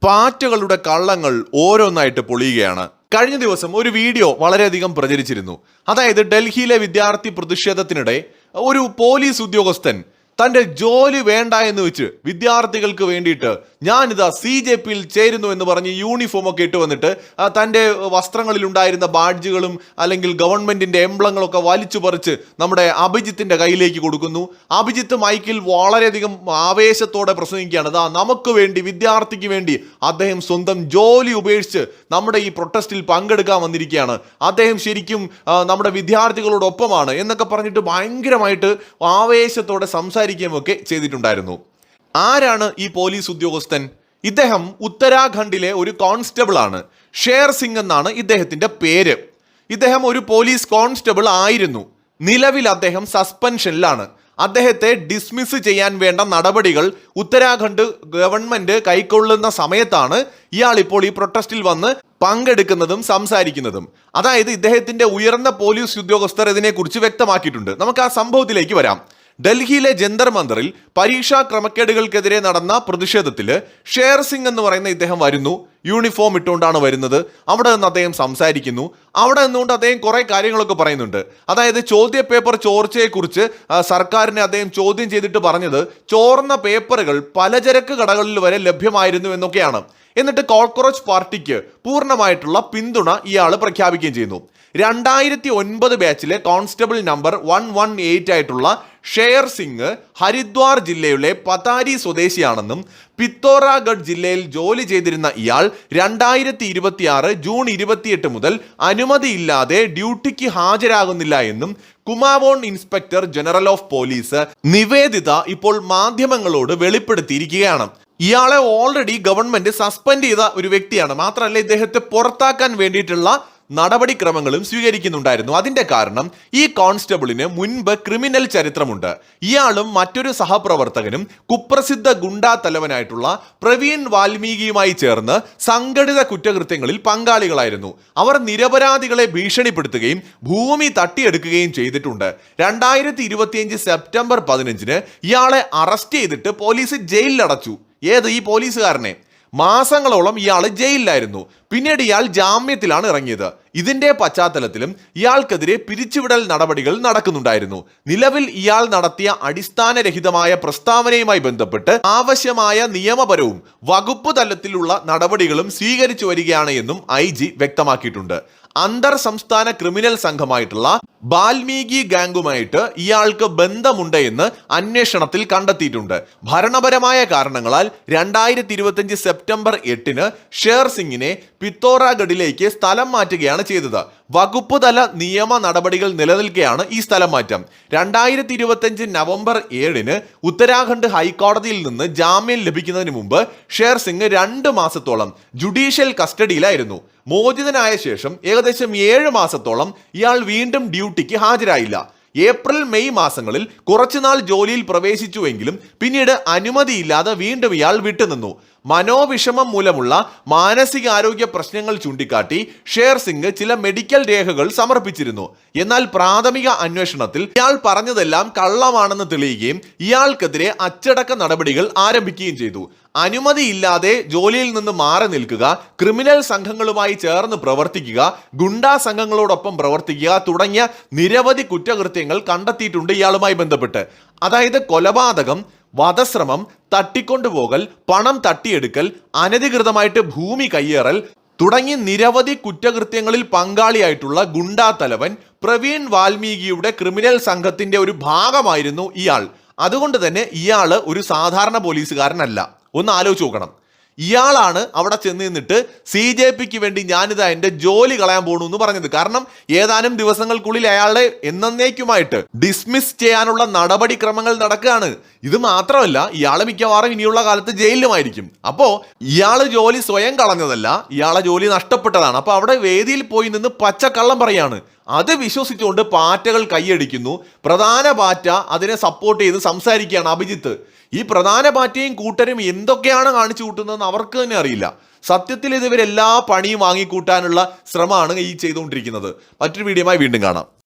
പാറ്റകളുടെ കള്ളങ്ങൾ ഓരോന്നായിട്ട് പൊളിയുകയാണ്. കഴിഞ്ഞ ദിവസം ഒരു വീഡിയോ വളരെയധികം പ്രചരിച്ചിരുന്നു. അതായത് ഡൽഹിയിലെ വിദ്യാർത്ഥി പ്രതിഷേധത്തിനിടെ ഒരു പോലീസ് ഉദ്യോഗസ്ഥൻ തന്റെ ജോലി വേണ്ട എന്ന് വെച്ച് വിദ്യാർത്ഥികൾക്ക് വേണ്ടിയിട്ട് ഞാനിതാ CJPയിൽ ചേരുന്നു എന്ന് പറഞ്ഞ് യൂണിഫോം ഒക്കെ ഇട്ട് വന്നിട്ട് തൻ്റെ വസ്ത്രങ്ങളിൽ ഉണ്ടായിരുന്ന ബാഡ്ജുകളും അല്ലെങ്കിൽ ഗവൺമെന്റിന്റെ എംബ്ലങ്ങളൊക്കെ വലിച്ചു പറിച്ച് നമ്മുടെ അഭിജിത്തിന്റെ കയ്യിലേക്ക് കൊടുക്കുന്നു. അഭിജിത്ത് മൈക്കിൽ വളരെയധികം ആവേശത്തോടെ പ്രസംഗിക്കുകയാണ്. നമുക്ക് വേണ്ടി, വിദ്യാർത്ഥിക്ക് വേണ്ടി അദ്ദേഹം സ്വന്തം ജോലി ഉപേക്ഷിച്ച് നമ്മുടെ ഈ പ്രൊട്ടസ്റ്റിൽ പങ്കെടുക്കാൻ വന്നിരിക്കുകയാണ്. അദ്ദേഹം ശരിക്കും നമ്മുടെ വിദ്യാർത്ഥികളോടൊപ്പമാണ് എന്നൊക്കെ പറഞ്ഞിട്ട് ഭയങ്കരമായിട്ട് ആവേശത്തോടെ സംസാരിക്കുകയൊക്കെ ചെയ്തിട്ടുണ്ടായിരുന്നു. ആരാണ് ഈ പോലീസ് ഉദ്യോഗസ്ഥൻ? ഇദ്ദേഹം ഉത്തരാഖണ്ഡിലെ ഒരു കോൺസ്റ്റബിൾ ആണ്. ഷേർ സിംഗ് എന്നാണ് ഇദ്ദേഹത്തിന്റെ പേര്. ഇദ്ദേഹം ഒരു പോലീസ് കോൺസ്റ്റബിൾ ആയിരുന്നു. നിലവിൽ അദ്ദേഹം സസ്പെൻഷനിലാണ്. അദ്ദേഹത്തെ ഡിസ്മിസ് ചെയ്യാൻ വേണ്ട നടപടികൾ ഉത്തരാഖണ്ഡ് ഗവൺമെന്റ് കൈക്കൊള്ളുന്ന സമയത്താണ് ഇയാൾ ഇപ്പോൾ ഈ പ്രൊട്ടസ്റ്റിൽ വന്ന് പങ്കെടുക്കുന്നതും സംസാരിക്കുന്നതും. അതായത് ഇദ്ദേഹത്തിന്റെ ഉയർന്ന പോലീസ് ഉദ്യോഗസ്ഥർ ഇതിനെക്കുറിച്ച് വ്യക്തമാക്കിയിട്ടുണ്ട്. നമുക്ക് ആ സംഭവത്തിലേക്ക് വരാം. ഡൽഹിയിലെ ജന്തർ മന്ദറിൽ പരീക്ഷാ ക്രമക്കേടുകൾക്കെതിരെ നടന്ന പ്രതിഷേധത്തിൽ ഷേർ സിംഗ് എന്ന് പറയുന്ന ഇദ്ദേഹം വരുന്നു. യൂണിഫോം ഇട്ടുകൊണ്ടാണ് വരുന്നത്. അവിടെ നിന്ന് അദ്ദേഹം സംസാരിക്കുന്നു. അവിടെ നിന്നുകൊണ്ട് അദ്ദേഹം കുറെ കാര്യങ്ങളൊക്കെ പറയുന്നുണ്ട്. അതായത് ചോദ്യ പേപ്പർ ചോർച്ചയെക്കുറിച്ച് സർക്കാരിനെ അദ്ദേഹം ചോദ്യം ചെയ്തിട്ട് പറഞ്ഞത് ചോർന്ന പേപ്പറുകൾ പലചരക്ക് കടകളിൽ വരെ ലഭ്യമായിരുന്നു എന്നൊക്കെയാണ്. എന്നിട്ട് കോക്രോച്ച് പാർട്ടിക്ക് പൂർണ്ണമായിട്ടുള്ള പിന്തുണ ഇയാൾ പ്രഖ്യാപിക്കുകയും ചെയ്യുന്നു. 2009 ബാച്ചിലെ കോൺസ്റ്റബിൾ നമ്പർ 118 ആയിട്ടുള്ള ഷേർ സിംഗ് ഹരിദ്വാർ ജില്ലയിലെ പതാരി സ്വദേശിയാണെന്നും പിത്തോറാഗഡ് ജില്ലയിൽ ജോലി ചെയ്തിരുന്ന ഇയാൾ 2026 ജൂൺ 28 മുതൽ അനുമതിയില്ലാതെ ഡ്യൂട്ടിക്ക് ഹാജരാകുന്നില്ല എന്നും Kumaon inspector general of police Nivedita ഇപ്പോൾ മാധ്യമങ്ങളോട് വെളിപ്പെടുത്തിയിരിക്കുകയാണ്. ഇയാളെ ഓൾറെഡി ഗവൺമെന്റ് സസ്പെൻഡ് ചെയ്ത ഒരു വ്യക്തിയാണ്. മാത്രമല്ല ഇദ്ദേഹത്തെ പുറത്താക്കാൻ വേണ്ടിയിട്ടുള്ള നടപടിക്രമങ്ങളും സ്വീകരിക്കുന്നുണ്ടായിരുന്നു. അതിന്റെ കാരണം ഈ കോൺസ്റ്റബിളിന് മുൻപ് ക്രിമിനൽ ചരിത്രമുണ്ട്. ഇയാളും മറ്റൊരു സഹപ്രവർത്തകനും കുപ്രസിദ്ധ ഗുണ്ടാ തലവനായിട്ടുള്ള പ്രവീൺ വാൽമീകിയുമായി ചേർന്ന് സംഘടിത കുറ്റകൃത്യങ്ങളിൽ പങ്കാളികളായിരുന്നു. അവർ നിരപരാധികളെ ഭീഷണിപ്പെടുത്തുകയും ഭൂമി തട്ടിയെടുക്കുകയും ചെയ്തിട്ടുണ്ട്. 2025 സെപ്റ്റംബർ 15 ഇയാളെ അറസ്റ്റ് ചെയ്തിട്ട് പോലീസ് ജയിലിലടച്ചു. ഈ പോലീസുകാരനെ മാസങ്ങളോളം ഇയാൾ ജയിലിലായിരുന്നു. പിന്നീട് ഇയാൾ ജാമ്യത്തിലാണ് ഇറങ്ങിയത്. ഇതിന്റെ പശ്ചാത്തലത്തിലും ഇയാൾക്കെതിരെ പിരിച്ചുവിടൽ നടപടികൾ നടക്കുന്നുണ്ടായിരുന്നു. നിലവിൽ ഇയാൾ നടത്തിയ അടിസ്ഥാനരഹിതമായ പ്രസ്താവനയുമായി ബന്ധപ്പെട്ട് ആവശ്യമായ നിയമപരവും വകുപ്പ് തലത്തിലുള്ള നടപടികളും സ്വീകരിച്ചു വരികയാണ് എന്നും IG വ്യക്തമാക്കിയിട്ടുണ്ട്. അന്തർ സംസ്ഥാന ക്രിമിനൽ സംഘമായിട്ടുള്ള വാൽമീകി ഗാംഗുമായിട്ട് ഇയാൾക്ക് ബന്ധമുണ്ട് എന്ന് അന്വേഷണത്തിൽ കണ്ടെത്തിയിട്ടുണ്ട്. ഭരണപരമായ കാരണങ്ങളാൽ 2025 സെപ്റ്റംബർ 8 ഷേർ സിംഗിനെ പിത്തോറാഗഡിലേക്ക് സ്ഥലം മാറ്റുകയാണ് ചെയ്തത്. വകുപ്പ് തല നിയമ നടപടികൾ നിലനിൽക്കെയാണ് ഈ സ്ഥലം മാറ്റം. 2025 നവംബർ 7 ഉത്തരാഖണ്ഡ് ഹൈക്കോടതിയിൽ നിന്ന് ജാമ്യം ലഭിക്കുന്നതിന് മുമ്പ് ഷേർ സിംഗ് 2 മാസത്തോളം ജുഡീഷ്യൽ കസ്റ്റഡിയിലായിരുന്നു. മോചിതനായ ശേഷം ഏകദേശം 7 മാസത്തോളം ഇയാൾ വീണ്ടും ഡ്യൂട്ടിക്ക് ഹാജരായില്ല. ഏപ്രിൽ മെയ് മാസങ്ങളിൽ കുറച്ചുനാൾ ജോലിയിൽ പ്രവേശിച്ചുവെങ്കിലും പിന്നീട് അനുമതിയില്ലാതെ വീണ്ടും ഇയാൾ വിട്ടുനിന്നു. മനോവിഷമം മൂലമുള്ള മാനസികാരോഗ്യ പ്രശ്നങ്ങൾ ചൂണ്ടിക്കാട്ടി ഷേർ സിംഗ് ചില മെഡിക്കൽ രേഖകൾ സമർപ്പിച്ചിരുന്നു. എന്നാൽ പ്രാഥമിക അന്വേഷണത്തിൽ ഇയാൾ പറഞ്ഞതെല്ലാം കള്ളമാണെന്ന് തെളിയുകയും ഇയാൾക്കെതിരെ അച്ചടക്ക നടപടികൾ ആരംഭിക്കുകയും ചെയ്തു. അനുമതിയില്ലാതെ ജോലിയിൽ നിന്ന് മാറി നിൽക്കുക, ക്രിമിനൽ സംഘങ്ങളുമായി ചേർന്ന് പ്രവർത്തിക്കുക, ഗുണ്ടാ സംഘങ്ങളോടൊപ്പം പ്രവർത്തിക്കുക തുടങ്ങിയ നിരവധി കുറ്റകൃത്യങ്ങൾ കണ്ടെത്തിയിട്ടുണ്ട് ഇയാളുമായി ബന്ധപ്പെട്ട്. അതായത് കൊലപാതകം, വധശ്രമം, തട്ടിക്കൊണ്ടുപോകൽ, പണം തട്ടിയെടുക്കൽ, അനധികൃതമായിട്ട് ഭൂമി കയ്യേറൽ തുടങ്ങി നിരവധി കുറ്റകൃത്യങ്ങളിൽ പങ്കാളിയായിട്ടുള്ള ഗുണ്ടാ തലവൻ പ്രവീൺ വാൽമീകിയുടെ ക്രിമിനൽ സംഘത്തിന്റെ ഒരു ഭാഗമായിരുന്നു ഇയാൾ. അതുകൊണ്ട് തന്നെ ഇയാള് ഒരു സാധാരണ പോലീസുകാരനല്ല. ഒന്ന് ആലോചിച്ച് നോക്കണം. ഇയാളാണ് അവിടെ ചെന്ന് നിന്നിട്ട് CJPക്ക് വേണ്ടി ഞാനിതാ എൻ്റെ ജോലി കളയാൻ പോകണു എന്ന് പറഞ്ഞത്. കാരണം ഏതാനും ദിവസങ്ങൾക്കുള്ളിൽ അയാളെ എന്നേക്കുമായിട്ട് ഡിസ്മിസ് ചെയ്യാനുള്ള നടപടിക്രമങ്ങൾ നടക്കുകയാണ്. ഇത് മാത്രമല്ല, ഇയാളെ മിക്കവാറും ഇനിയുള്ള കാലത്ത് ജയിലിലുമായിരിക്കും. അപ്പോൾ ഇയാള് ജോലി സ്വയം കളഞ്ഞതല്ല, ഇയാളെ ജോലി നഷ്ടപ്പെട്ടതാണ്. അപ്പോൾ അവിടെ വേദിയിൽ പോയി നിന്ന് പച്ചക്കള്ളം പറയാണ്. അത് വിശ്വസിച്ചുകൊണ്ട് പാറ്റകൾ കൈയടിക്കുന്നു. പ്രധാന പാറ്റ അതിനെ സപ്പോർട്ട് ചെയ്ത് സംസാരിക്കുകയാണ് അഭിജിത്ത്. ഈ പ്രധാന പാറ്റയും കൂട്ടരും എന്തൊക്കെയാണ് കാണിച്ചു കൂട്ടുന്നതെന്ന് അവർക്ക് തന്നെ അറിയില്ല. സത്യത്തിൽ ഇവരെല്ലാ പണിയും വാങ്ങിക്കൂട്ടാനുള്ള ശ്രമമാണ് ഈ ചെയ്തുകൊണ്ടിരിക്കുന്നത്. മറ്റൊരു വീഡിയോയുമായി വീണ്ടും കാണാം.